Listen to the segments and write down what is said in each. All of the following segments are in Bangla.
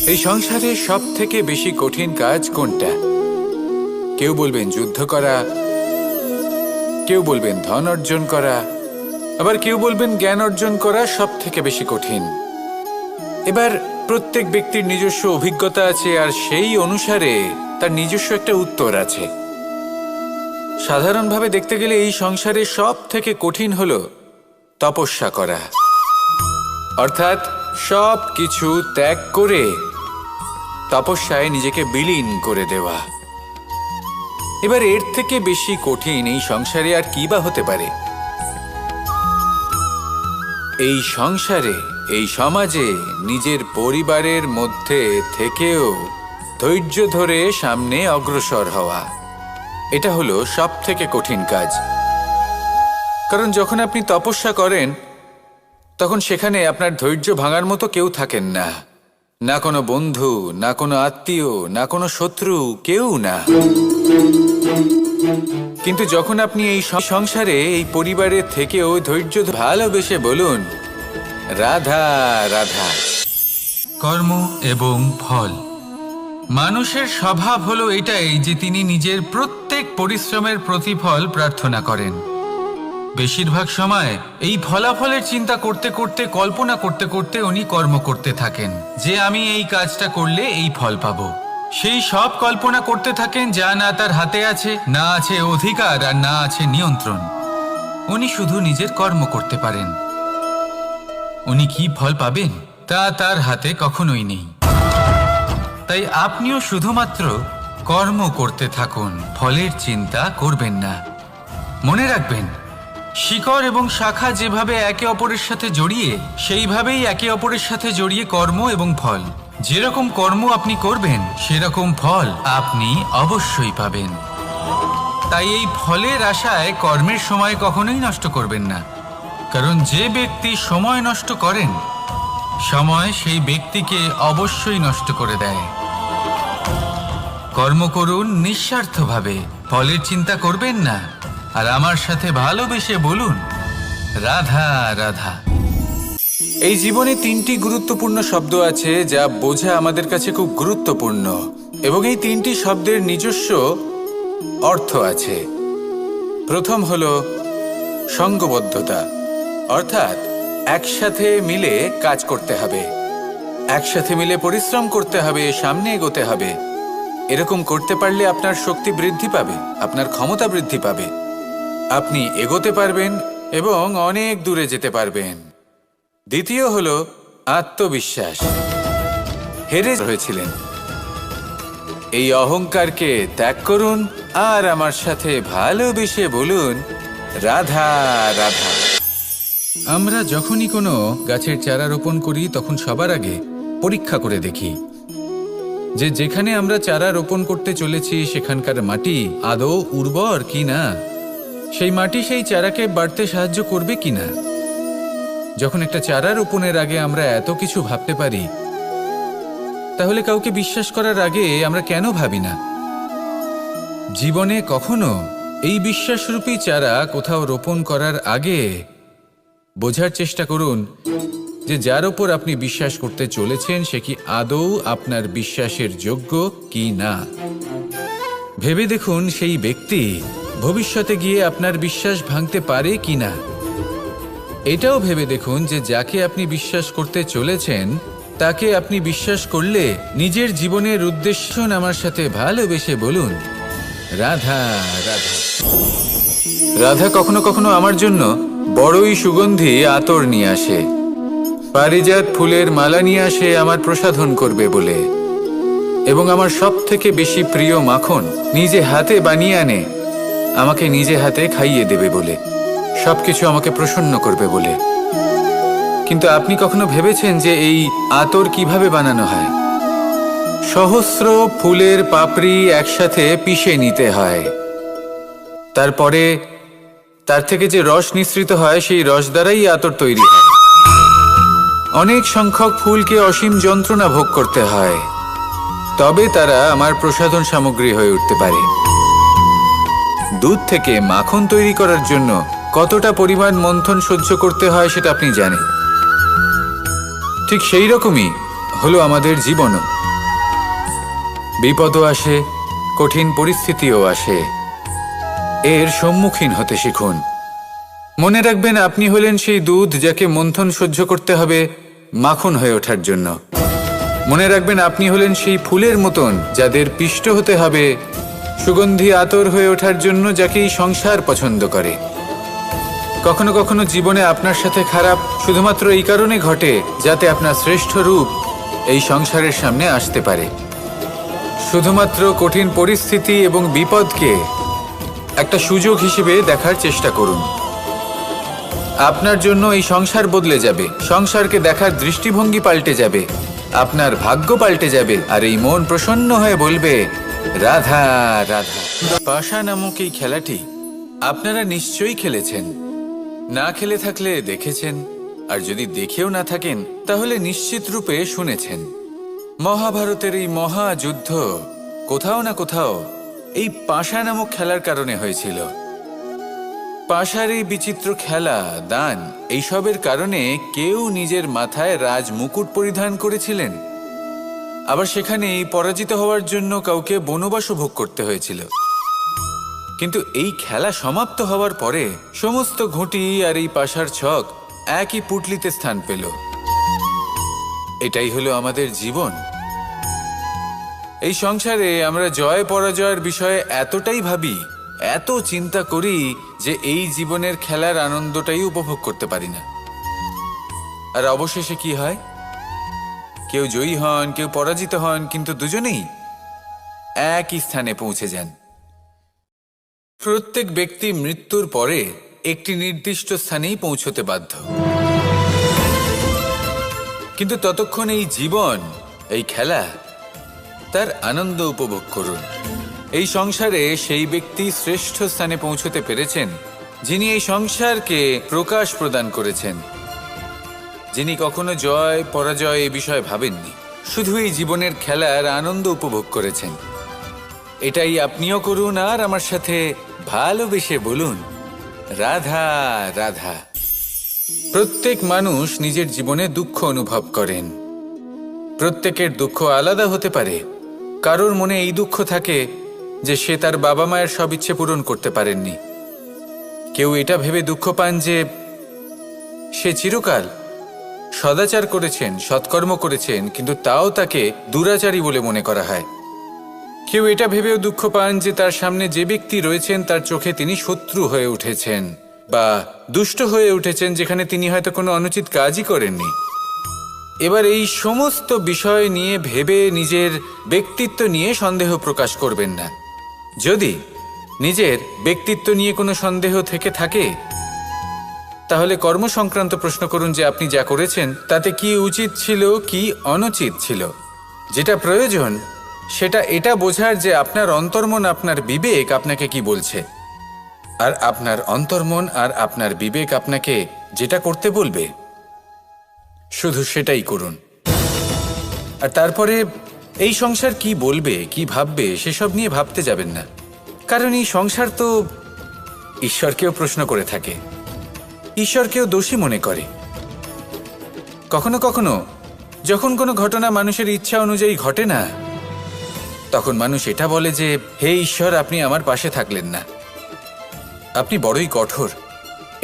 এই সংসারে সব থেকে বেশি কঠিন কাজ কোনটা? কেউ বলবেন যুদ্ধ করা, কেউ বলবেন ধন অর্জন করা, আবার কেউ বলবেন জ্ঞান অর্জন করা সব থেকে বেশি কঠিন। এবার প্রত্যেক ব্যক্তির নিজস্ব অভিজ্ঞতা আছে, আর সেই অনুসারে তার নিজস্ব একটা উত্তর আছে। সাধারণভাবে দেখতে গেলে এই সংসারে সব থেকে কঠিন হলো তপস্যা করা, অর্থাৎ সব কিছু ত্যাগ করে তপস্যায় নিজেকে বিলীন করে দেওয়া। এবার এর থেকে বেশি কঠিন এই সংসারে আর কি বা হতে পারে? এই সংসারে, এই সমাজে নিজের পরিবারের মধ্যে থেকেও ধৈর্য ধরে সামনে অগ্রসর হওয়া, এটা হলো সব থেকে কঠিন কাজ। কারণ যখন আপনি তপস্যা করেন তখন সেখানে আপনার ধৈর্য ভাঙার মতো কেউ থাকেন না, না কোনো বন্ধু, না কোনো আত্মীয়, না কোনো শত্রু, কেউ না। কিন্তু যখন আপনি এই সংসারে, এই পরিবারের থেকেও ধৈর্য ভালোবেসে বলুন রাধা রাধা। কর্ম এবং ফল। মানুষের স্বভাব হলো এটাই যে তিনি নিজের প্রত্যেক পরিশ্রমের প্রতিফল প্রার্থনা করেন। বেশিরভাগ সময় এই ফলাফলের চিন্তা করতে করতে, কল্পনা করতে করতে উনি কর্ম করতে থাকেন যে আমি এই কাজটা করলে এই ফল পাবো। সেই সব কল্পনা করতে থাকেন যা না তার হাতে আছে, না আছে অধিকার, আর না আছে নিয়ন্ত্রণ। উনি শুধু নিজের কর্ম করতে পারেন। উনি কি ফল পাবেন তা তার হাতে কখনোই নেই। তাই আপনিও শুধুমাত্র কর্ম করতে থাকুন, ফলের চিন্তা করবেন না। মনে রাখবেন, শিকড় এবং শাখা যেভাবে একে অপরের সাথে জড়িয়ে, সেইভাবেই একে অপরের সাথে জড়িয়ে কর্ম এবং ফল। যেরকম কর্ম আপনি করবেন সেরকম ফল আপনি অবশ্যই পাবেন। তাই এই ফলের আশায় কর্মের সময় কখনোই নষ্ট করবেন না, কারণ যে ব্যক্তি সময় নষ্ট করেন, সময় সেই ব্যক্তিকে অবশ্যই নষ্ট করে দেয়। কর্ম করুন নিঃস্বার্থভাবে, ফলের চিন্তা করবেন না, আর আমার সাথে ভালোবেসে বলুন রাধা রাধা। এই জীবনে তিনটি গুরুত্বপূর্ণ শব্দ আছে যা বোঝা আমাদের কাছে খুব গুরুত্বপূর্ণ, এবং এই তিনটি শব্দের নিজস্ব অর্থ আছে। প্রথম হলো সঙ্গবদ্ধতা, অর্থাৎ একসাথে মিলে কাজ করতে হবে, একসাথে মিলে পরিশ্রম করতে হবে, সামনে এগোতে হবে। এরকম করতে পারলে আপনার শক্তি বৃদ্ধি পাবে, আপনার ক্ষমতা বৃদ্ধি পাবে, আপনি এগোতে পারবেন এবং অনেক দূরে যেতে পারবেন। দ্বিতীয় হলো আত্মবিশ্বাস। হেরে হয়েছিলেন, এই অহংকারকে ত্যাগ করুন আর আমার সাথে ভালোবেসে বলুন রাধা রাধা। আমরা যখনই কোনো গাছের চারা রোপণ করি তখন সবার আগে পরীক্ষা করে দেখি যে যেখানে আমরা চারা রোপণ করতে চলেছি সেখানকার মাটি আদৌ উর্বর কিনা, সেই মাটি সেই চারাকে বাড়তে সাহায্য করবে কিনা। যখন একটা চারা রোপণের আগে আমরা এত কিছু ভাবতে পারি, তাহলে কাউকে বিশ্বাস করার আগে আমরা কেন ভাবি না? জীবনে কখনো এই বিশ্বাসরূপী চারা কোথাও রোপণ করার আগে বোঝার চেষ্টা করুন যে যার ওপর আপনি বিশ্বাস করতে চলেছেন সে কি আদৌ আপনার বিশ্বাসের যোগ্য কি না। ভেবে দেখুন সেই ব্যক্তি ভবিষ্যতে গিয়ে আপনার বিশ্বাস ভাঙতে পারে কি না। এটাও ভেবে দেখুন যে যাকে আপনি বিশ্বাস করতে চলেছেন তাকে আপনি বিশ্বাস করলে নিজের জীবনের উদ্দেশ্য আমার সাথে ভালোবেসে বলুন রাধা রাধা। রাধা কখনো কখনো আমার জন্য বড়ই সুগন্ধি আতর নিয়ে আসে, পারিজাত ফুলের মালা নিয়ে আসে আমার প্রসাধন করবে বলে, এবং আমার সব থেকে বেশি প্রিয় মাখন নিজে হাতে বানিয়ে আনে আমাকে নিজে হাতে খাইয়ে দেবে বলে, সবকিছু আমাকে প্রসন্ন করবে বলে। কিন্তু আপনি কখনো ভেবেছেন যে এই আতর কিভাবে বানানো হয়? সহস্র ফুলের পাপড়ি একসাথে পিষে নিতে হয়, তারপরে তার থেকে যে রস নিঃসৃত হয় সেই রস দ্বারাই আতর তৈরি হয়। অনেক সংখ্যক ফুলকে অসীম যন্ত্রণা ভোগ করতে হয়, তবে তারা আমার প্রসাধন সামগ্রী হয়ে উঠতে পারে। দুধ থেকে মাখন তৈরি করার জন্য কতটা পরিমাণ মন্থন সহ্য করতে হয় সেটা আপনি জানেন। ঠিক সেই রকমই হলো আমাদের জীবনও। বিপদও আসে, কঠিন পরিস্থিতিও আসে, এর সম্মুখীন হতে শিখুন। মনে রাখবেন, আপনি হলেন সেই দুধ যাকে মন্থন সহ্য করতে হবে মাখন হয়ে ওঠার জন্য। মনে রাখবেন, আপনি হলেন সেই ফুলের মতন যাদের পিষ্ট হতে হবে সুগন্ধি আতর হয়ে ওঠার জন্য, যাকে এই সংসার পছন্দ করে। কখনো কখনো জীবনে আপনার সাথে খারাপ শুধুমাত্র এই কারণে ঘটে যাতে আপনার শ্রেষ্ঠ রূপ এই সংসারের সামনে আসতে পারে। শুধুমাত্র কঠিন পরিস্থিতি এবং বিপদকে একটা সুযোগ হিসেবে দেখার চেষ্টা করুন। আপনার জন্য এই সংসার বদলে যাবে, সংসারকে দেখার দৃষ্টিভঙ্গি পাল্টে যাবে, আপনার ভাগ্য পাল্টে যাবে, আর এই মন প্রসন্ন হয়ে বলবে রাধা রাধা। পাশা নামক এই খেলাটি আপনারা নিশ্চয়ই খেলেছেন, না খেলে থাকলে দেখেছেন, আর যদি দেখেও না থাকেন তাহলে নিশ্চিত রূপে শুনেছেন। মহাভারতের এই মহাযুদ্ধ কোথাও না কোথাও এই পাশা নামক খেলার কারণে হয়েছিল। পাশার এই বিচিত্র খেলা, দান, এইসবের কারণে কেউ নিজের মাথায় রাজ মুকুট পরিধান করেছিলেন, আবার সেখানেই পরাজিত হওয়ার জন্য কাউকে বনবাসও ভোগ করতে হয়েছিল। কিন্তু এই খেলা সমাপ্ত হওয়ার পরে সমস্ত ঘুঁটি আর এই পাশার ছক একই পুটলিতে স্থান পেল। এটাই হলো আমাদের জীবন। এই সংসারে আমরা জয় পরাজয়ের বিষয়ে এতটাই ভাবি, এত চিন্তা করি যে এই জীবনের খেলার আনন্দটাই উপভোগ করতে পারি না। আর অবশেষে কি হয়? কেউ জয়ী হন, কেউ পরাজিত হন, কিন্তু দুজনেই একই স্থানে পৌঁছে যান। প্রত্যেক ব্যক্তি মৃত্যুর পরে একটি নির্দিষ্ট স্থানেই পৌঁছতে বাধ্য, কিন্তু ততক্ষণ এই জীবন, এই খেলা, তার আনন্দ উপভোগ করুন। এই সংসারে সেই ব্যক্তি শ্রেষ্ঠ স্থানে পৌঁছতে পেরেছেন যিনি এই সংসারকে প্রকাশ প্রদান করেছেন, যিনি কখনো জয় পরাজয় এ বিষয়ে ভাবেননি, শুধু এই জীবনের খেলার আনন্দ উপভোগ করেছেন। এটাই আপনিও করুন, আর আমার সাথে ভালোবেসে বলুন রাধা রাধা। প্রত্যেক মানুষ নিজের জীবনে দুঃখ অনুভব করেন। প্রত্যেকের দুঃখ আলাদা হতে পারে। কারোর মনে এই দুঃখ থাকে যে সে তার বাবা মায়ের সব ইচ্ছে পূরণ করতে পারেননি। কেউ এটা ভেবে দুঃখ পান যে সে চিরকাল সদাচার করেছেন, সৎকর্ম করেছেন, কিন্তু তাও তাকে দুরাচারী বলে মনে করা হয়। কেউ এটা ভেবেও দুঃখ পান যে তার সামনে যে ব্যক্তি রয়েছেন তার চোখে তিনি শত্রু হয়ে উঠেছেন বা দুষ্ট হয়ে উঠেছেন, যেখানে তিনি হয়তো কোনো অনুচিত কাজই করেননি। এবার এই সমস্ত বিষয় নিয়ে ভেবে নিজের ব্যক্তিত্ব নিয়ে সন্দেহ প্রকাশ করবেন না। যদি নিজের ব্যক্তিত্ব নিয়ে কোনো সন্দেহ থেকে থাকে তাহলে কর্ম সংক্রান্ত প্রশ্ন করুন যে আপনি যা করেছেন তাতে কি উচিত ছিল, কি অনুচিত ছিল। যেটা প্রয়োজন সেটা এটা বোঝার যে আপনার অন্তর্মন, আপনার বিবেক আপনাকে কি বলছে, আর আপনার অন্তর্মন আর আপনার বিবেক আপনাকে যেটা করতে বলবে শুধু সেটাই করুন। আর তারপরে এই সংসার কি বলবে, কি ভাববে সেসব নিয়ে ভাবতে যাবেন না, কারণ এই সংসার তো ঈশ্বরকেও প্রশ্ন করে থাকে, ঈশ্বরকেও দোষী মনে করে। কখনো কখনো যখন কোনো ঘটনা মানুষের ইচ্ছা অনুযায়ী ঘটে না, তখন মানুষ এটা বলে যে হে ঈশ্বর, আপনি আমার পাশে থাকলেন না, আপনি বড়ই কঠোর,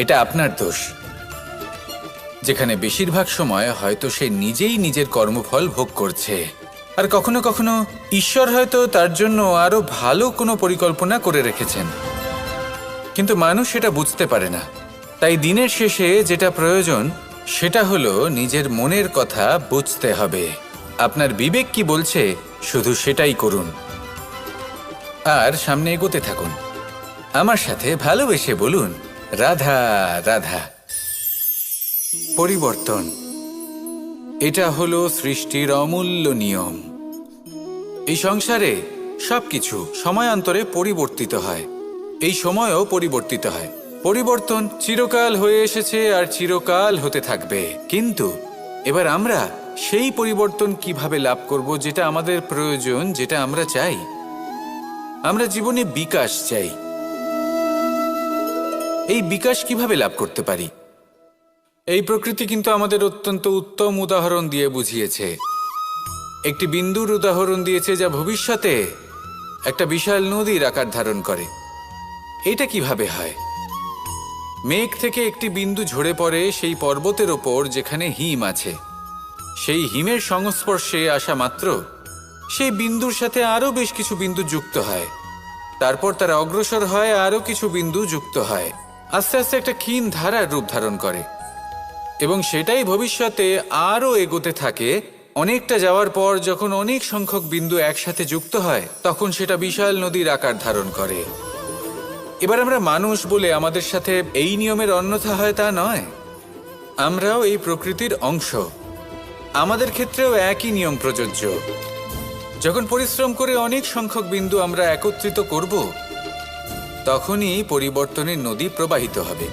এটা আপনার দোষ। যেখানে বেশিরভাগ সময় হয়তো সে নিজেই নিজের কর্মফল ভোগ করছে, আর কখনো কখনো ঈশ্বর হয়তো তার জন্য আরো ভালো কোনো পরিকল্পনা করে রেখেছেন, কিন্তু মানুষ সেটা বুঝতে পারে না। তাই দিনের শেষে যেটা প্রয়োজন সেটা হলো নিজের মনের কথা বুঝতে হবে। আপনার বিবেক কি বলছে শুধু সেটাই করুন, আর সামনে এগোতে থাকুন। আমার সাথে ভালোবেসে বলুন রাধা রাধা। পরিবর্তন, এটা হলো সৃষ্টির অমূল্য নিয়ম। এই সংসারে সবকিছু সময়ান্তরে পরিবর্তিত হয়, এই সময়ও পরিবর্তিত হয়। পরিবর্তন চিরকাল হয়ে এসেছে আর চিরকাল হতে থাকবে, কিন্তু এবার আমরা সেই পরিবর্তন কিভাবে লাভ করব যেটা আমাদের প্রয়োজন, যেটা আমরা চাই। আমরা জীবনে বিকাশ চাই। এই বিকাশ কিভাবে লাভ করতে পারি? এই প্রকৃতি কিন্তু আমাদের অত্যন্ত উত্তম উদাহরণ দিয়ে বুঝিয়েছে। একটি বিন্দুর উদাহরণ দিয়েছে যা ভবিষ্যতে একটা বিশাল নদীর আকার ধারণ করে। এটা কিভাবে হয়? মেঘ থেকে একটি বিন্দু ঝরে পড়ে সেই পর্বতের ওপর যেখানে হিম আছে। সেই হিমের সংস্পর্শে আসা মাত্র সেই বিন্দুর সাথে আরও বেশ কিছু বিন্দু যুক্ত হয়। তারপর তারা অগ্রসর হয়, আরও কিছু বিন্দু যুক্ত হয়, আস্তে আস্তে একটা ক্ষীণ ধারার রূপ ধারণ করে এবং সেটাই ভবিষ্যতে আরও এগোতে থাকে। অনেকটা যাওয়ার পর যখন অনেক সংখ্যক বিন্দু একসাথে যুক্ত হয় তখন সেটা বিশাল নদীর আকার ধারণ করে। এবার আমরা মানুষ বলে আমাদের সাথে এই নিয়মের অন্যথা হয় তা নয়। আমরাও এই প্রকৃতির অংশ, আমাদের ক্ষেত্রেও একই নিয়ম প্রযোজ্য। যখন পরিশ্রম করে অনেক সংখ্যক বিন্দু আমরা একত্রিত করব তখনই পরিবর্তনের নদী প্রবাহিত হবে।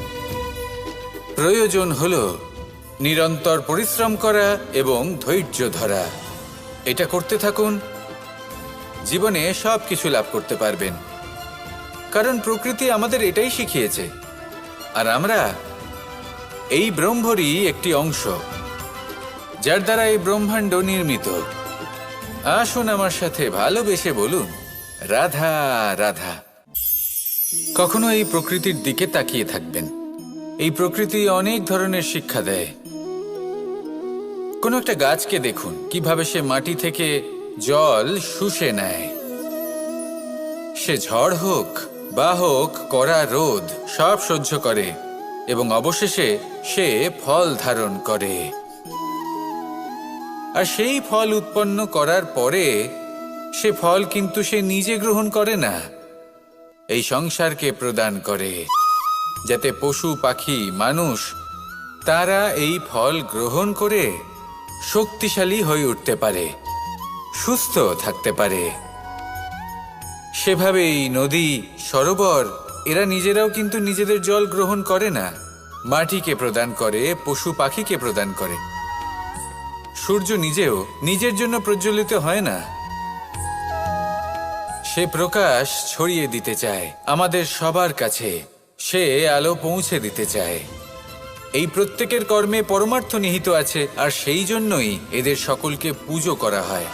প্রয়োজন হল নিরন্তর পরিশ্রম করা এবং ধৈর্য ধরা। এটা করতে থাকুন, জীবনে সব কিছু লাভ করতে পারবেন। কারণ প্রকৃতি আমাদের এটাই শিখিয়েছে, আর আমরা এই ব্রহ্মরই একটি অংশ, যার দ্বারা এই ব্রহ্মাণ্ড নির্মিত। আসুন আমার সাথে ভালোবেসে বলুন, রাধা রাধা। কখনো এই প্রকৃতির দিকে তাকিয়ে থাকবেন। এই প্রকৃতি অনেক ধরনের শিক্ষা দেয়। কোনো একটা গাছকে দেখুন কিভাবে সে মাটি থেকে জল শুষে নেয়। সে ঝড় হোক বা হোক কড়া রোদ সব সহ্য করে এবং অবশেষে সে ফল ধারণ করে। আর সেই ফল উৎপন্ন করার পরে সে ফল কিন্তু সে নিজে গ্রহণ করে না, এই সংসারকে প্রদান করে, যাতে পশু পাখি মানুষ তারা এই ফল গ্রহণ করে শক্তিশালী হয়ে উঠতে পারে, সুস্থ থাকতে পারে। সেভাবেই নদী, সরোবর এরা নিজেরাও কিন্তু নিজেদের জল গ্রহণ করে না, মাটিকে প্রদান করে, পশু পাখিকে প্রদান করে। সূর্য নিজেও নিজের জন্য প্রজ্বলিত হয় না, সে প্রকাশ ছড়িয়ে দিতে চায় আমাদের সবার কাছে, সে আলো পৌঁছে দিতে চায়। এই প্রত্যেকের কর্মে পরমার্থ নিহিত আছে, আর সেই জন্যই এদের সকলকে পুজো করা হয়।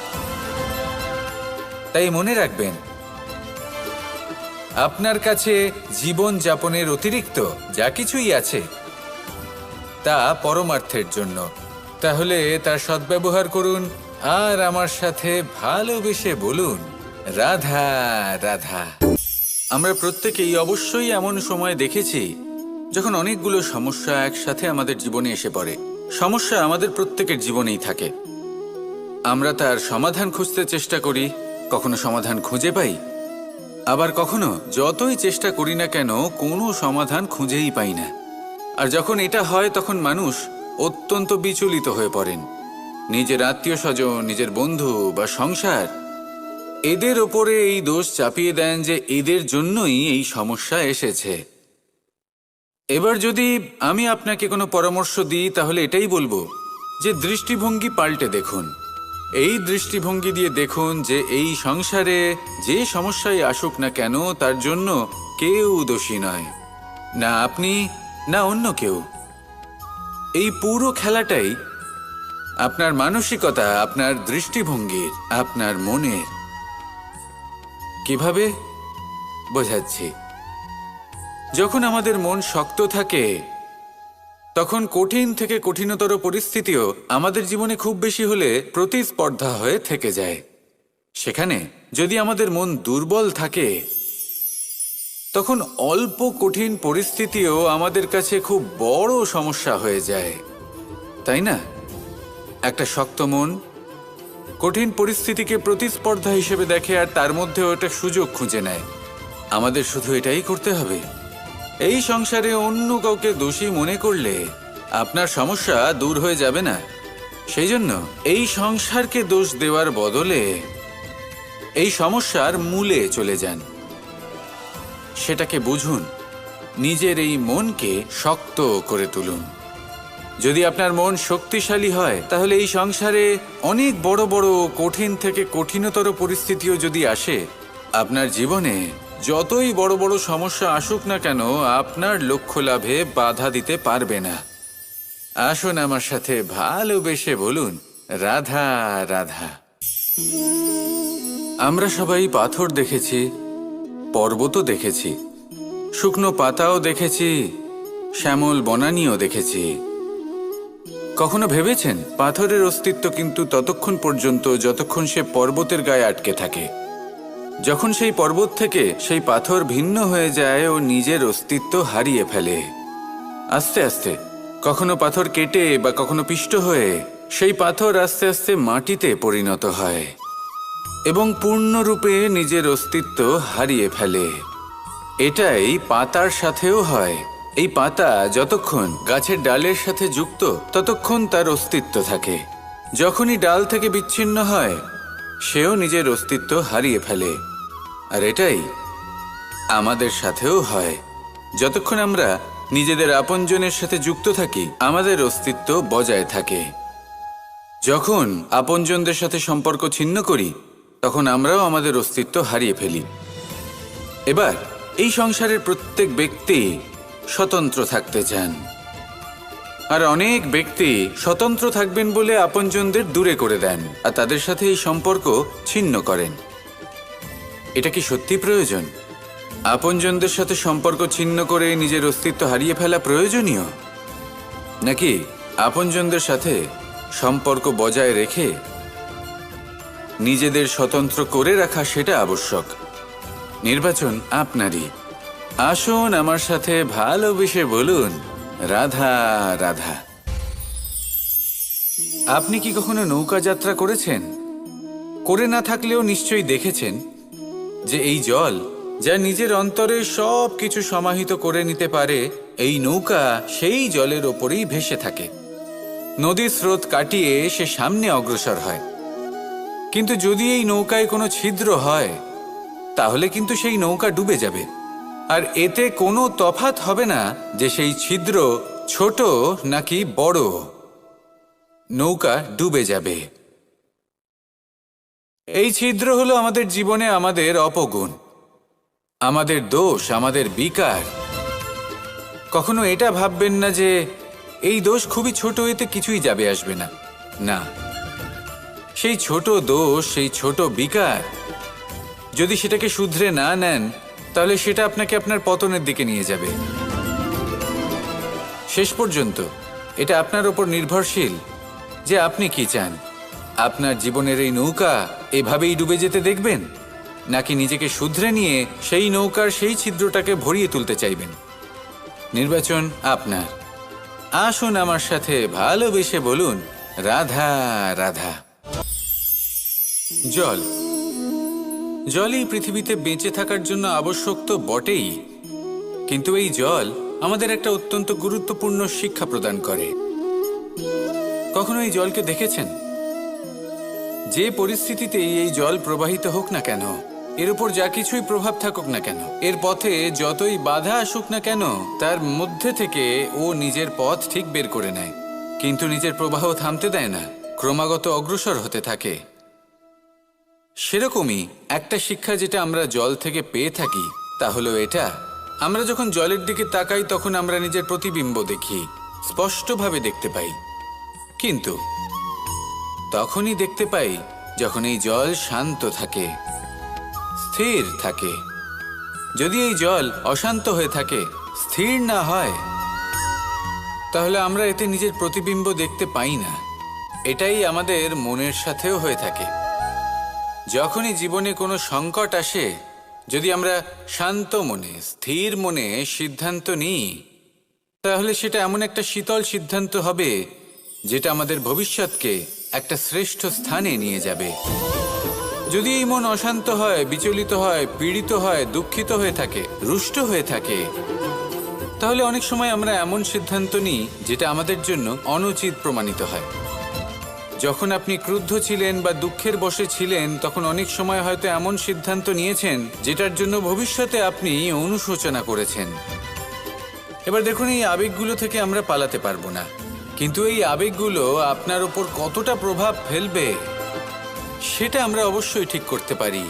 তাই মনে রাখবেন, আপনার কাছে জীবন যাপনের অতিরিক্ত যা কিছুই আছে তা পরমার্থের জন্য। তাহলে তার সদ্ব্যবহার করুন আর আমার সাথে ভালোবেসে বলুন, রাধা রাধা। আমরা প্রত্যেকেই অবশ্যই এমন সময় দেখেছি যখন অনেকগুলো সমস্যা একসাথে আমাদের জীবনে এসে পড়ে। সমস্যা আমাদের প্রত্যেকের জীবনেই থাকে। আমরা তার সমাধান খুঁজতে চেষ্টা করি, কখনো সমাধান খুঁজে পাই, আবার কখনো যতই চেষ্টা করি না কেন কোনো সমাধান খুঁজেই পাই না। আর যখন এটা হয় তখন মানুষ অত্যন্ত বিচলিত হয়ে পড়েন। নিজের আত্মীয় স্বজন, নিজের বন্ধু বা সংসার এদের ওপরে এই দোষ চাপিয়ে দেন যে এদের জন্যই এই সমস্যা এসেছে। এবার যদি আমি আপনাকে কোনো পরামর্শ দিই তাহলে এটাই বলবো যে দৃষ্টিভঙ্গি পাল্টে দেখুন। এই দৃষ্টিভঙ্গি দিয়ে দেখুন যে এই সংসারে যে সমস্যায় আসুক না কেন তার জন্য কেউ দোষী নয়, না আপনি না অন্য কেউ। এই পুরো খেলাটাই আপনার মানসিকতা, আপনার দৃষ্টিভঙ্গির, আপনার মনের। কিভাবে বোঝাচ্ছি? যখন আমাদের মন শক্ত থাকে তখন কঠিন থেকে কঠিনতর পরিস্থিতিও আমাদের জীবনে খুব বেশি হলে প্রতিস্পর্ধা হয়ে থেকে যায়। সেখানে যদি আমাদের মন দুর্বল থাকে তখন অল্প কঠিন পরিস্থিতিও আমাদের কাছে খুব বড় সমস্যা হয়ে যায়, তাই না? একটা শক্ত মন কঠিন পরিস্থিতিকে প্রতিস্পর্ধা হিসেবে দেখে আর তার মধ্যে ওটা সুযোগ খুঁজে নেয়। আমাদের শুধু এটাই করতে হবে। এই সংসারে অন্য কাউকে দোষী মনে করলে আপনার সমস্যা দূর হয়ে যাবে না। সেই জন্য এই সংসারকে দোষ দেওয়ার বদলে এই সমস্যার মূলে চলে যান, সেটাকে বুঝুন, নিজের এই মনকে শক্ত করে তুলুন। যদি আপনার মন শক্তিশালী হয় তাহলে এই সংসারে অনেক বড় বড় কঠিন থেকে কঠিনতর পরিস্থিতিও যদি আসে, আপনার জীবনে যতই বড় বড় সমস্যা আসুক না কেন আপনার লক্ষ্য লাভে বাধা দিতে পারবে না। আসুন আমার সাথে ভালোবেসে বলুন, রাধা রাধা। আমরা সবাই পাথর দেখেছি, পর্বতও দেখেছি, শুকনো পাতাও দেখেছি, শ্যামল বনানীও দেখেছি। কখনো ভেবেছেন পাথরের অস্তিত্ব কিন্তু ততক্ষণ পর্যন্ত যতক্ষণ সে পর্বতের গায়ে আটকে থাকে। যখন সেই পর্বত থেকে সেই পাথর ভিন্ন হয়ে যায় ও নিজের অস্তিত্ব হারিয়ে ফেলে আস্তে আস্তে। কখনো পাথর কেটে বা কখনো পিষ্ট হয়ে সেই পাথর আস্তে আস্তে মাটিতে পরিণত হয় এবং পূর্ণরূপে নিজের অস্তিত্ব হারিয়ে ফেলে। এটাই পাতার সাথেও হয়। এই পাতা যতক্ষণ গাছের ডালের সাথে যুক্ত ততক্ষণ তার অস্তিত্ব থাকে। যখনই ডাল থেকে বিচ্ছিন্ন হয় সেও নিজের অস্তিত্ব হারিয়ে ফেলে। আর এটাই আমাদের সাথেও হয়। যতক্ষণ আমরা নিজেদের আপনজনের সাথে যুক্ত থাকি আমাদের অস্তিত্ব বজায় থাকে। যখন আপনজনদের সাথে সম্পর্ক ছিন্ন করি তখন আমরাও আমাদের অস্তিত্ব হারিয়ে ফেলি। এবার এই সংসারের প্রত্যেক ব্যক্তি স্বতন্ত্র থাকতে চান, আর অনেক ব্যক্তি স্বতন্ত্র থাকবেন বলে আপনজনদের দূরে করে দেন আর তাদের সাথে এই সম্পর্ক ছিন্ন করেন। এটা কি সত্যি প্রয়োজন? আপনজনদের সাথে সম্পর্ক ছিন্ন করে নিজের অস্তিত্ব হারিয়ে ফেলা প্রয়োজনীয়, নাকি আপনজনদের সাথে সম্পর্ক বজায় রেখে নিজেদের স্বতন্ত্র করে রাখা সেটা আবশ্যক? নির্বাচন আপনারই। আসুন আমার সাথে ভালোবেসে বলুন, রাধা রাধা। আপনি কি কখনো নৌকা যাত্রা করেছেন? করে না থাকলেও নিশ্চয়ই দেখেছেন যে এই জল যা নিজের অন্তরে সব কিছু সমাহিত করে নিতে পারে, এই নৌকা সেই জলের ওপরেই ভেসে থাকে। নদীর স্রোত কাটিয়ে সে সামনে অগ্রসর হয়। কিন্তু যদি এই নৌকায় কোনো ছিদ্র হয় তাহলে কিন্তু সেই নৌকা ডুবে যাবে। আর এতে কোনো তফাৎ হবে না যে সেই ছিদ্র ছোট নাকি বড়, নৌকা ডুবে যাবে। এই ছিদ্র হলো আমাদের জীবনে আমাদের অপগুণ, আমাদের দোষ, আমাদের বিকার। কখনো এটা ভাববেন না যে এই দোষ খুবই ছোট, এতে কিছুই যাবে আসবে না। না, সেই ছোট দোষ, সেই ছোট বিকার যদি সেটাকে শুধরে না নেন তাহলে সেটা আপনাকে আপনার পতনের দিকে নিয়ে যাবে। শেষ পর্যন্ত এটা আপনার উপর নির্ভরশীল যে আপনি কি চান। আপনার জীবনের এই নৌকা এভাবেই ডুবে যেতে দেখবেন, নাকি নিজেকে শুধরে নিয়ে সেই নৌকার সেই ছিদ্রটাকে ভরিয়ে তুলতে চাইবেন? নির্বাচন আপনার। আসুন আমার সাথে ভালোবেসে বলুন, রাধা রাধা। জল, জলই পৃথিবীতে বেঁচে থাকার জন্য আবশ্যক তো বটেই, কিন্তু এই জল আমাদের একটা অত্যন্ত গুরুত্বপূর্ণ শিক্ষা প্রদান করে। কখনো এই জলকে দেখেছেন? যে পরিস্থিতিতেই এই জল প্রবাহিত হোক না কেন, এর উপর যা কিছুই প্রভাব থাকুক না কেন, এর পথে যতই বাধা আসুক না কেন, তার মধ্যে থেকে ও নিজের পথ ঠিক বের করে নেয়, কিন্তু নিজের প্রবাহ থামতে দেয় না, ক্রমাগত অগ্রসর হতে থাকে। সেরকমই একটা শিক্ষা যেটা আমরা জল থেকে পেয়ে থাকি তা হলো এটা, আমরা যখন জলের দিকে তাকাই তখন আমরা নিজের প্রতিবিম্ব দেখি, স্পষ্টভাবে দেখতে পাই। কিন্তু তখনই দেখতে পাই যখন এই জল শান্ত থাকে, স্থির থাকে। যদি এই জল অশান্ত হয়ে থাকে, স্থির না হয়, তাহলে আমরা এতে নিজের প্রতিবিম্ব দেখতে পাই না। এটাই আমাদের মনের সাথেও হয়ে থাকে। যখনই জীবনে কোনো সংকট আসে, যদি আমরা শান্ত মনে, স্থির মনে সিদ্ধান্ত নিই, তাহলে সেটা এমন একটা শীতল সিদ্ধান্ত হবে যেটা আমাদের ভবিষ্যৎকে একটা শ্রেষ্ঠ স্থানে নিয়ে যাবে। যদি এই মন অশান্ত হয়, বিচলিত হয়, পীড়িত হয়, দুঃখিত হয়ে থাকে, রুষ্ট হয়ে থাকে, তাহলে অনেক সময় আমরা এমন সিদ্ধান্ত নিই যেটা আমাদের জন্য অনুচিত প্রমাণিত হয়। যখন আপনি ক্রুদ্ধ ছিলেন বা দুঃখের বশে ছিলেন, তখন অনেক সময় হয়তো এমন সিদ্ধান্ত নিয়েছেন যেটার জন্য ভবিষ্যতে আপনি অনুশোচনা করেছেন। এবার দেখুন, এই আবেগগুলো থেকে আমরা পালাতে পারবো না, কিন্তু এই আবেগগুলো আপনার উপর কতটা প্রভাব ফেলবে সেটা আমরা অবশ্যই ঠিক করতে পারি।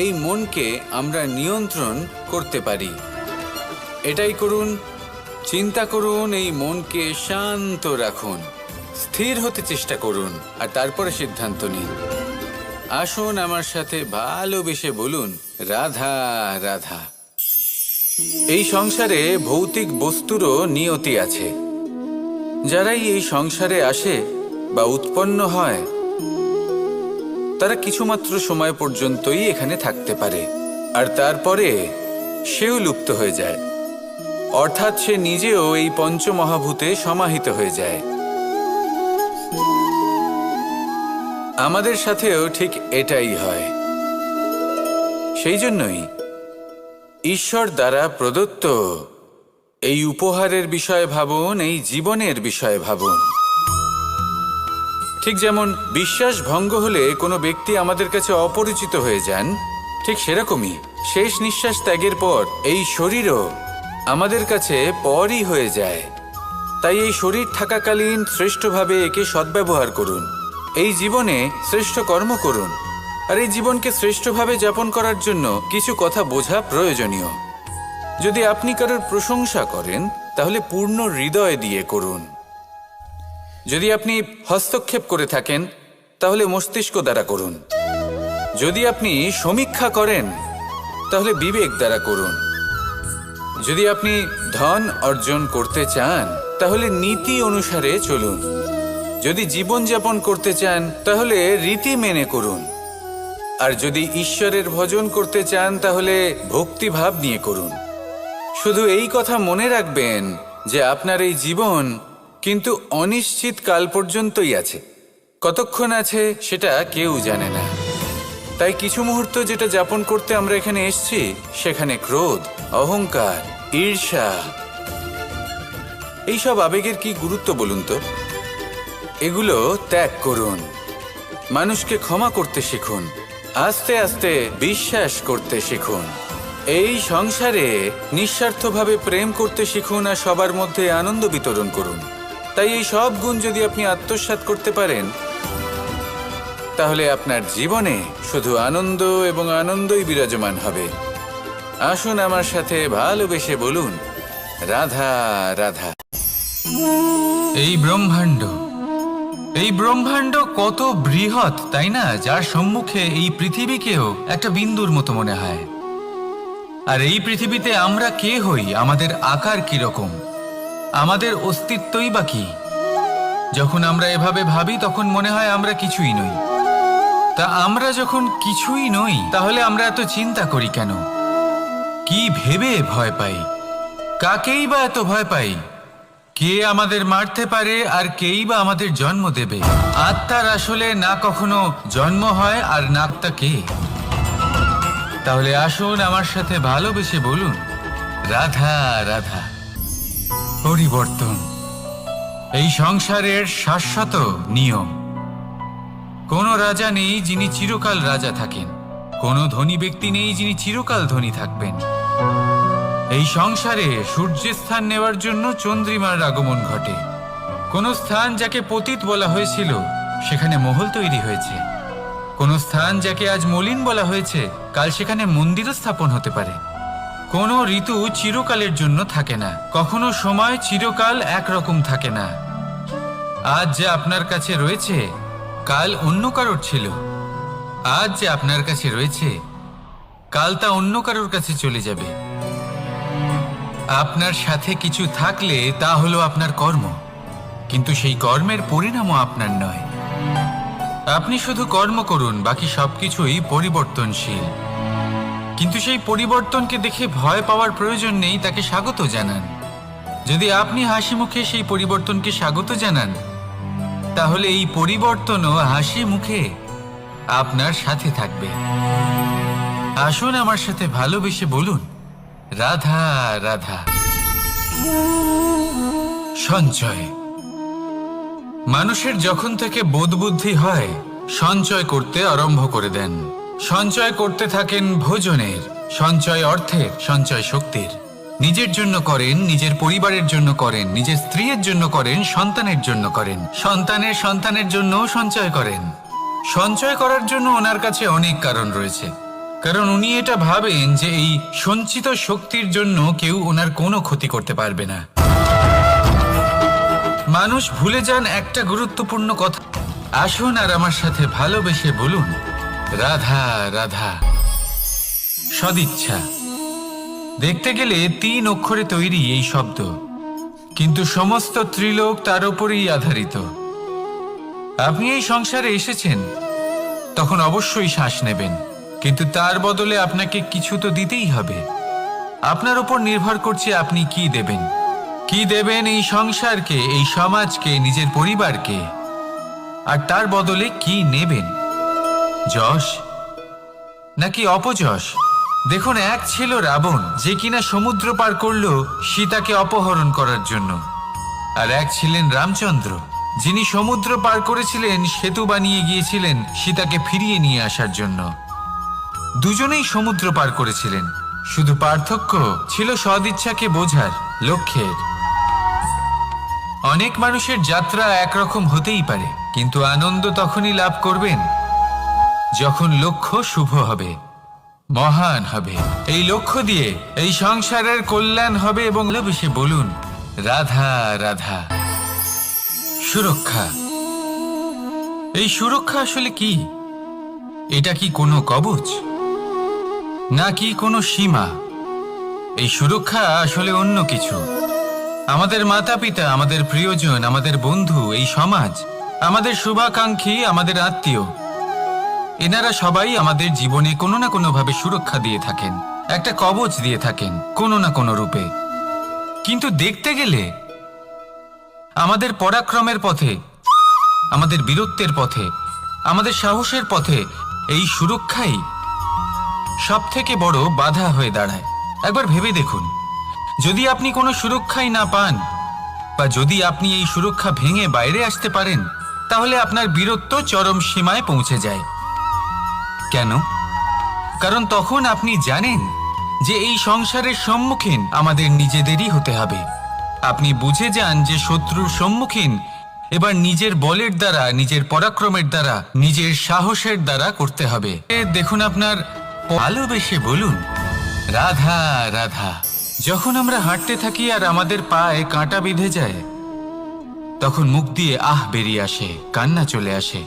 এই মনকে আমরা নিয়ন্ত্রণ করতে পারি। এটাই করুন, চিন্তা করুন, এই মনকে শান্ত রাখুন, স্থির হতে চেষ্টা করুন, আর তারপরে সিদ্ধান্ত নিন। আসুন আমার সাথে ভালোবেসে বলুন, রাধা রাধা। এই সংসারে ভৌতিক বস্তুরও নিয়তি আছে। যারাই এই সংসারে আসে বা উৎপন্ন হয়, তারা কিছুমাত্র সময় পর্যন্তই এখানে থাকতে পারে, আর তারপরে সেও লুপ্ত হয়ে যায়, অর্থাৎ সে নিজেও এই পঞ্চমহাভূতে সমাহিত হয়ে যায়। আমাদের সাথেও ঠিক এটাই হয়। সেই জন্যই ঈশ্বর দ্বারা প্রদত্ত এই উপহারের বিষয়ে ভাবুন, এই জীবনের বিষয়ে ভাবুন। ঠিক যেমন বিশ্বাস ভঙ্গ হলে কোনো ব্যক্তি আমাদের কাছে অপরিচিত হয়ে যান, ঠিক সেরকমই শেষ নিঃশ্বাস ত্যাগের পর এই শরীরও আমাদের কাছে পরই হয়ে যায়। তাই এই শরীর থাকাকালীন শ্রেষ্ঠভাবে একে সদ্ব্যবহার করুন, এই জীবনে শ্রেষ্ঠ কর্ম করুন। আর এই জীবনকে শ্রেষ্ঠভাবে যাপন করার জন্য কিছু কথা বোঝা প্রয়োজনীয়। যদি আপনি কারোর প্রশংসা করেন, তাহলে পূর্ণ হৃদয় দিয়ে করুন। যদি আপনি হস্তক্ষেপ করে থাকেন, তাহলে মস্তিষ্ক দ্বারা করুন। যদি আপনি সমীক্ষা করেন, তাহলে বিবেক দ্বারা করুন। যদি আপনি ধন অর্জন করতে চান, তাহলে নীতি অনুসারে চলুন। যদি জীবনযাপন করতে চান, তাহলে রীতি মেনে করুন। আর যদি ঈশ্বরের ভজন করতে চান, তাহলে ভক্তিভাব নিয়ে করুন। শুধু এই কথা মনে রাখবেন যে আপনার এই জীবন কিন্তু অনিশ্চিত কাল পর্যন্তই আছে। কতক্ষণ আছে সেটা কেউ জানে না। তাই কিছু মুহূর্ত যেটা যাপন করতে আমরা এখানে এসেছি, সেখানে ক্রোধ, অহংকার, ঈর্ষা, এইসব আবেগের কি গুরুত্ব বলুন তো? এগুলো ত্যাগ করুন। মানুষকে ক্ষমা করতে শিখুন। আস্তে আস্তে বিশ্বাস করতে শিখুন। এই সংসারে নিঃস্বার্থভাবে প্রেম করতে শিখুন আর সবার মধ্যে আনন্দ বিতরণ করুন। তাই এই সব গুণ যদি আপনি আত্মসাৎ করতে পারেন, তাহলে আপনার জীবনে শুধু আনন্দ এবং আনন্দই বিরাজমান হবে। আসুন আমার সাথে ভালোবেসে বলুন, রাধা রাধা। এই ব্রহ্মাণ্ড কত বৃহৎ, তাই না? যার সম্মুখে এই পৃথিবীকেও একটা বিন্দুর মতো মনে হয়। আর এই পৃথিবীতে আমরা কে হই, আমাদের আকার কিরকম, আমাদের অস্তিত্বই বা কি? যখন আমরা এভাবে ভাবি, তখন মনে হয় আমরা কিছুই নই। তা আমরা যখন কিছুই নই, তাহলে আমরা এত চিন্তা করি কেন? কি ভেবে ভয় পাই? কাকেই বা এত ভয় পাই? কে আমাদের মারতে পারে আর কেই বা আমাদের জন্ম দেবে? আত্মার আসলে না কখনো জন্ম হয় আর না আত্মা কে। তাহলে আসুন আমার সাথে ভালোবেসে বলুন, রাধা রাধা। পরিবর্তন এই সংসারের শাশ্বত নিয়ম। কোনো রাজা নেই যিনি চিরকাল রাজা থাকেন, কোনো ধনী ব্যক্তি নেই যিনি চিরকাল ধনী থাকবেন। এই সংসারে সূর্যের স্থান নেওয়ার জন্য চন্দ্রিমার আগমন ঘটে। কোন স্থান যাকে পতিত বলা হয়েছিল, সেখানে মহল তৈরি হয়েছে। কোন স্থান যাকে আজ মলিন বলা হয়েছে, কাল সেখানে মন্দিরও স্থাপন হতে পারে। কোনো ঋতু চিরকালের জন্য থাকে না, কখনো সময় চিরকাল একরকম থাকে না। আজ যে আপনার কাছে রয়েছে, কাল অন্য কারোর ছিল। আজ যে আপনার কাছে রয়েছে, কাল তা অন্য কারোর কাছে চলে যাবে। আপনার সাথে কিছু থাকলে তা হলো আপনার কর্ম, কিন্তু সেই কর্মের পরিণামও আপনার নয়। আপনি শুধু কর্ম করুন, বাকি সবকিছুই পরিবর্তনশীল। কিন্তু সেই পরিবর্তনকে দেখে ভয় পাওয়ার প্রয়োজন নেই, তাকে স্বাগত জানান। যদি আপনি হাসি মুখে সেই পরিবর্তনকে স্বাগত জানান, তাহলে এই পরিবর্তনও হাসি মুখে আপনার সাথে থাকবে। আসুন আমার সাথে ভালোবেসে বলুন, রাধা রাধা। সঞ্চয়। মানুষের যখন থেকে বোধবুদ্ধি হয়, সঞ্চয় করতে আরম্ভ করে দেন। সঞ্চয় করতে থাকেন ভোজনের, সঞ্চয় অর্থের, সঞ্চয় শক্তির। নিজের জন্য করেন, নিজের পরিবারের জন্য করেন, নিজের স্ত্রীর জন্য করেন, সন্তানের জন্য করেন, সন্তানের সন্তানের জন্যও সঞ্চয় করেন। সঞ্চয় করার জন্য ওনার কাছে অনেক কারণ রয়েছে, কারণ উনি এটা ভাবেন যে এই সঞ্চিত শক্তির জন্য কেউ ওনার কোনো ক্ষতি করতে পারবে না। মানুষ ভুলে যান একটা গুরুত্বপূর্ণ কথা। আসুন আর আমার সাথে ভালোবেসে বলুন, রাধা রাধা। সদিচ্ছা দেখতে গেলে 3 অক্ষরে তৈরি এই শব্দ, কিন্তু সমস্ত ত্রিলোক তার উপরেই আধারিত। আপনি এই সংসারে এসেছেন, তখন অবশ্যই শ্বাস নেবেন, কিন্তু তার বদলে আপনাকে কিছু তো দিতেই হবে। আপনার উপর নির্ভর করছে আপনি কি দেবেন। কি দেবেন এই সংসারকে, এই সমাজকে, নিজের পরিবারকে, আর তার বদলে কি নেবেন? যশ নাকি অপযশ? দেখুন, এক ছিল রাবণ, যে কিনা সমুদ্র পার করলো সীতাকে অপহরণ করার জন্য, আর এক ছিলেন রামচন্দ্র, যিনি সমুদ্র পার করেছিলেন, সেতু বানিয়ে গিয়েছিলেন সীতাকে ফিরিয়ে নিয়ে আসার জন্য। দুজনেই সমুদ্র পার করেছিলেন, শুধু পার্থক্য ছিল সদিচ্ছাকে বোঝার লক্ষ্যের। অনেক মানুষের যাত্রা একরকম হতেই পারে, কিন্তু আনন্দ তখনই লাভ করবেন যখন লক্ষ্য শুভ হবে, মহান হবে। এই লক্ষ্য দিয়ে এই সংসারের কল্যাণ হবে। এবং ভালোবেসে বলুন রাধা রাধা। সুরক্ষা। এই সুরক্ষা আসলে কি? এটা কি কোনো কবচ নাকি কোনো সীমা? এই সুরক্ষা আসলে অন্য কিছু। আমাদের মাতা পিতা, আমাদের প্রিয়জন, আমাদের বন্ধু, এই সমাজ, আমাদের শুভাকাঙ্ক্ষী, আমাদের আত্মীয়, এনারা সবাই আমাদের জীবনে কোনো না কোনোভাবে সুরক্ষা দিয়ে থাকেন, একটা কবচ দিয়ে থাকেন কোনো না কোনো রূপে। কিন্তু দেখতে গেলে আমাদের পরাক্রমের পথে, আমাদের বীরত্বের পথে, আমাদের সাহসের পথে এই সুরক্ষাই সব থেকে বড় বাধা হয়ে দাঁড়ায়। একবার ভেবে দেখুন, যদি আপনি কোনো সুরক্ষাই না পান, বা যদি আপনি এই সুরক্ষা ভেঙে বাইরে আসতে পারেন, তাহলে আপনার বীরত্ব চরম সীমায় পৌঁছে যায়। কেন? কারণ তখন আপনি জানেন যে এই সংসারের সম্মুখীন আমাদের নিজেদেরই হতে হবে। আপনি বুঝে যান যে শত্রুর সম্মুখীন এবার নিজের বলের দ্বারা, নিজের পরাক্রমের দ্বারা, নিজের সাহসের দ্বারা করতে হবে। দেখুন, আপনার ভালোবেসে বলুন রাধা রাধা। যখন আমরা হাঁটতে থাকি আর আমাদের পায়ে কাঁটা বিঁধে যায়, তখন মুখ দিয়ে আহ বেরিয়ে আসে, কান্না চলে আসে,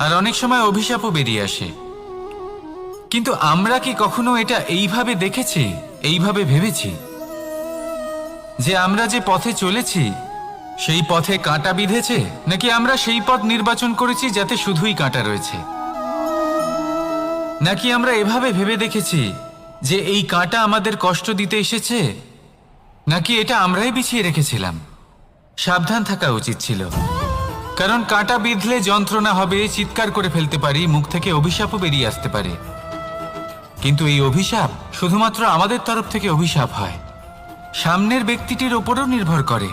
আর অনেক সময় অভিশাপও বেরিয়ে আসে। কিন্তু আমরা কি কখনো এটা এইভাবে দেখেছি, এইভাবে ভেবেছি যে আমরা যে পথে চলেছি সেই পথে কাঁটা বিঁধেছে, নাকি আমরা সেই পথ নির্বাচন করেছি যাতে শুধুই কাঁটা রয়েছে? নাকি আমরা এভাবে ভেবে দেখেছি যে এই কাঁটা আমাদের কষ্ট দিতে এসেছে, নাকি এটা আমরাই বিছিয়ে রেখেছিলাম? সাবধান থাকা উচিত ছিল, কারণ কাঁটা বিঁধলে যন্ত্রণা হবে, চিৎকার করে ফেলতে পারি, মুখ থেকে অভিশাপও বেরিয়ে আসতে পারে। কিন্তু এই অভিশাপ শুধুমাত্র আমাদের তরফ থেকে অভিশাপ হয়, সামনের ব্যক্তিটির ওপরও নির্ভর করে।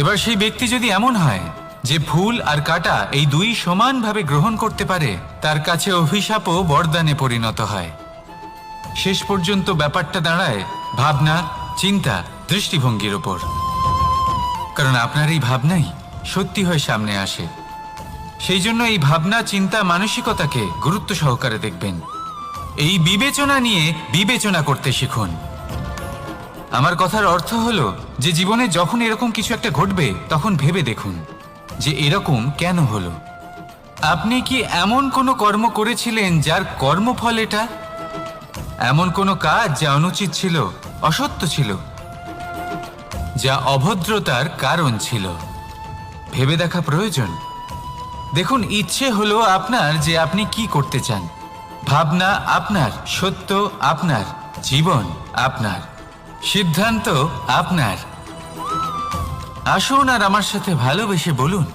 এবার সেই ব্যক্তি যদি এমন হয় যে ফুল আর কাঁটা এই দুই সমানভাবে গ্রহণ করতে পারে, তার কাছে অভিশাপও বরদানে পরিণত হয়। শেষ পর্যন্ত ব্যাপারটা দাঁড়ায় ভাবনা, চিন্তা, দৃষ্টিভঙ্গির ওপর। কারণ আপনার এই ভাবনাই সত্যি হয়ে সামনে আসে। সেই জন্য এই ভাবনা, চিন্তা, মানসিকতাকে গুরুত্ব সহকারে দেখবেন। এই বিবেচনা নিয়ে বিবেচনা করতে শিখুন। আমার কথার অর্থ হলো যে জীবনে যখন এরকম কিছু একটা ঘটবে, তখন ভেবে দেখুন যে এরকম কেন হলো। আপনি কি এমন কোনো কর্ম করেছিলেন যার কর্মফল এটা? এমন কোনো কাজ যা অনুচিত ছিল, অসত্য ছিল, যা অভদ্রতার কারণ ছিল? ভেবে দেখা প্রয়োজন। দেখুন, ইচ্ছে হলো আপনার যে আপনি কি করতে চান, ভাবনা আপনার, সত্য আপনার, জীবন আপনার, সিদ্ধান্ত আপনার। আসুন আর আমার সাথে ভালোবেসে বলুন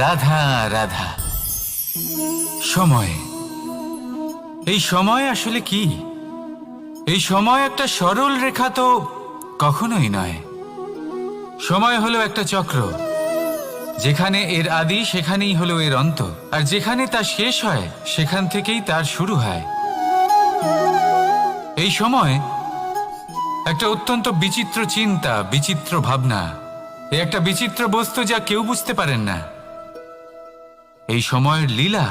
রাধা রাধা। সময়। এই সময় আসলে কি? এই সময় একটা সরল রেখা তো কখনোই নয়। সময় হলো একটা চক্র, যেখানে এর আদি সেখানেই হলো এর অন্ত, আর যেখানে তা শেষ হয় সেখান থেকেই তার শুরু হয়। এই সময় একটা অত্যন্ত বিচিত্র চিন্তা, বিচিত্র ভাবনা, একটা বিচিত্র বস্তু যা কেউ বুঝতে পারেন না। এই সময়ের লীলা,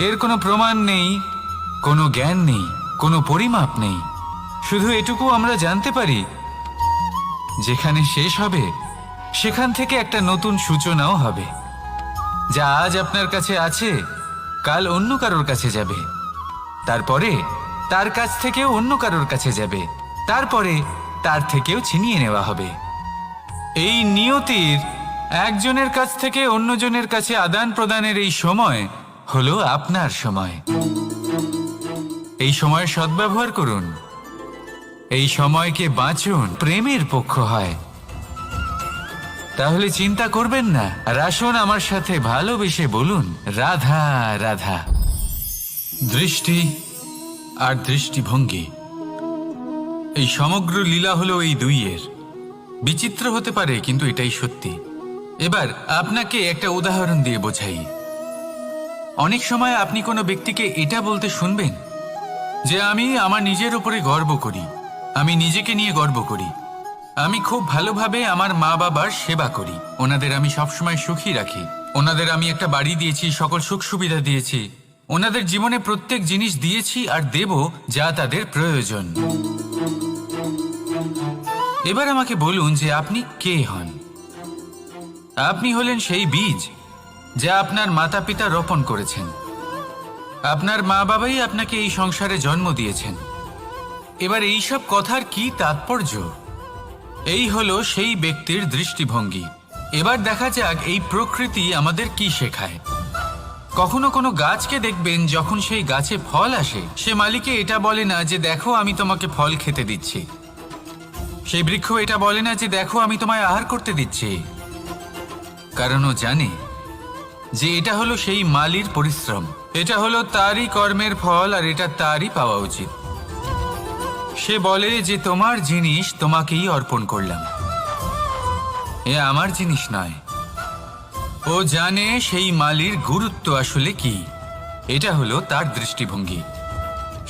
এর কোনো প্রমাণ নেই, কোনো জ্ঞান নেই, কোনো পরিমাপ নেই। শুধু এটুকু আমরা জানতে পারি, যেখানে শেষ হবে সেখান থেকে একটা নতুন সূচনাও হবে। যা আজ আপনার কাছে আছে, কাল অন্য কারোর কাছে যাবে, তারপরে তার কাছ থেকেও অন্য কারোর কাছে যাবে, তারপরে তার থেকেও ছিনিয়ে নেওয়া হবে। এই নিয়তির একজনের কাছ থেকে অন্যজনের কাছে আদান প্রদানের এই সময় হলো আপনার সময়। এই সময়ের সদ্ব্যবহার করুন, এই সময়কে বাঁচুন। প্রেমের পক্ষ হয়, তাহলে চিন্তা করবেন না। আর আসুন আমার সাথে ভালোবেসে বলুন, রাধা রাধা। দৃষ্টি আর দৃষ্টিভঙ্গি, এই সমগ্র লীলা হলো এই দুইয়ের। বিচিত্র হতে পারে, কিন্তু এটাই সত্যি। এবার আপনাকে একটা উদাহরণ দিয়ে বোঝাই। অনেক সময় আপনি কোনো ব্যক্তিকে এটা বলতে শুনবেন যে আমি আমার নিজের উপরে গর্ব করি, আমি নিজেকে নিয়ে গর্ব করি, আমি খুব ভালোভাবে আমার মা বাবার সেবা করি, ওনাদের আমি সবসময় সুখী রাখি, ওনাদের আমি একটা বাড়ি দিয়েছি, সকল সুখ সুবিধা দিয়েছি, ওনাদের জীবনে প্রত্যেক জিনিস দিয়েছি আর দেব যা তাদের প্রয়োজন। এবার আমাকে বলুন যে আপনি কে হন? আপনি হলেন সেই বীজ যা আপনার মাতা পিতা রোপণ করেছেন। আপনার মা বাবাই আপনাকে এই সংসারে জন্ম দিয়েছেন। এবার এইসব কথার কি তাৎপর্য? এই হলো সেই ব্যক্তির দৃষ্টিভঙ্গি। এবার দেখা যাক এই প্রকৃতি আমাদের কি শেখায়। কখনো কোনো গাছকে দেখবেন, যখন সেই গাছে ফল আসে, সে মালিকে এটা বলে না যে দেখো আমি তোমাকে ফল খেতে দিচ্ছি। সেই বৃক্ষ এটা বলে না যে দেখো আমি তোমায় আহার করতে দিচ্ছি, কারণ ও জানে যে এটা হলো সেই মালির পরিশ্রম, এটা হলো তারই কর্মের ফল, আর এটা তারই পাওয়া উচিত। সে বলে যে তোমার জিনিস তোমাকেই অর্পণ করলাম, এ আমার জিনিস নয়। ও জানে সেই মালির গুরুত্ব আসলে কি। এটা হলো তার দৃষ্টিভঙ্গি।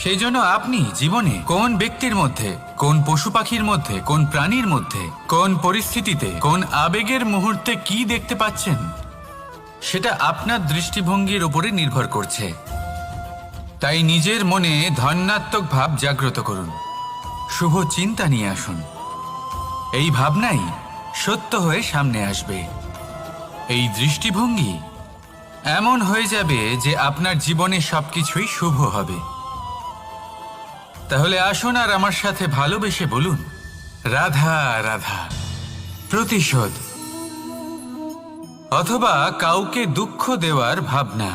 সেই জন্য আপনি জীবনে কোন ব্যক্তির মধ্যে, কোন পশু পাখির মধ্যে, কোন প্রাণীর মধ্যে, কোন পরিস্থিতিতে, কোন আবেগের মুহূর্তে কি দেখতে পাচ্ছেন, সেটা আপনার দৃষ্টিভঙ্গির উপরে নির্ভর করছে। তাই নিজের মনে ধন্যাত্মক ভাব জাগ্রত করুন, শুভ চিন্তা নিয়ে আসুন। এই ভাবনাই সত্য হয়ে সামনে আসবে। এই দৃষ্টিভঙ্গি এমন হয়ে যাবে যে আপনার জীবনে সবকিছুই শুভ হবে। তাহলে আসুন আর আমার সাথে ভালোবেসে বলুন, রাধা রাধা। প্রতিশোধ অথবা কাউকে দুঃখ দেওয়ার ভাবনা,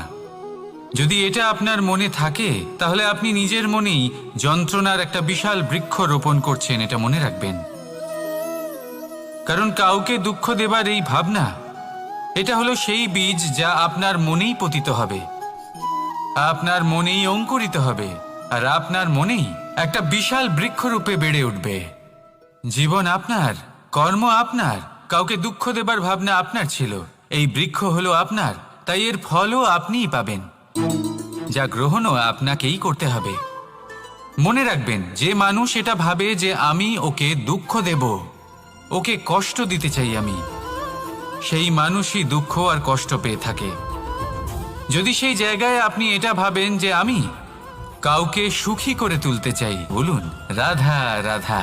যদি এটা আপনার মনে থাকে, তাহলে আপনি নিজের মনেই যন্ত্রণার একটা বিশাল বৃক্ষ রোপণ করছেন, এটা মনে রাখবেন। কারণ কাউকে দুঃখ দেবার এই ভাবনা, এটা হলো সেই বীজ যা আপনার মনেই পতিত হবে, আপনার মনেই অঙ্কুরিত হবে, আর আপনার মনেই একটা বিশাল বৃক্ষরূপে বেড়ে উঠবে। জীবন আপনার, কর্ম আপনার, কাউকে দুঃখ দেবার ভাবনা আপনার ছিল, এই বৃক্ষ হলো আপনার, তাই এর ফলও আপনিই পাবেন, যা গ্রহণও আপনাকেই করতে হবে। মনে রাখবেন, যে মানুষ এটা ভাবে যে আমি ওকে দুঃখ দেব, ওকে কষ্ট দিতে চাই আমি, সেই মানুষই দুঃখ আর কষ্ট পেয়ে থাকে। যদি সেই জায়গায় আপনি এটা ভাবেন যে আমি কাউকে সুখী করে তুলতে চাই, বলুন রাধা রাধা।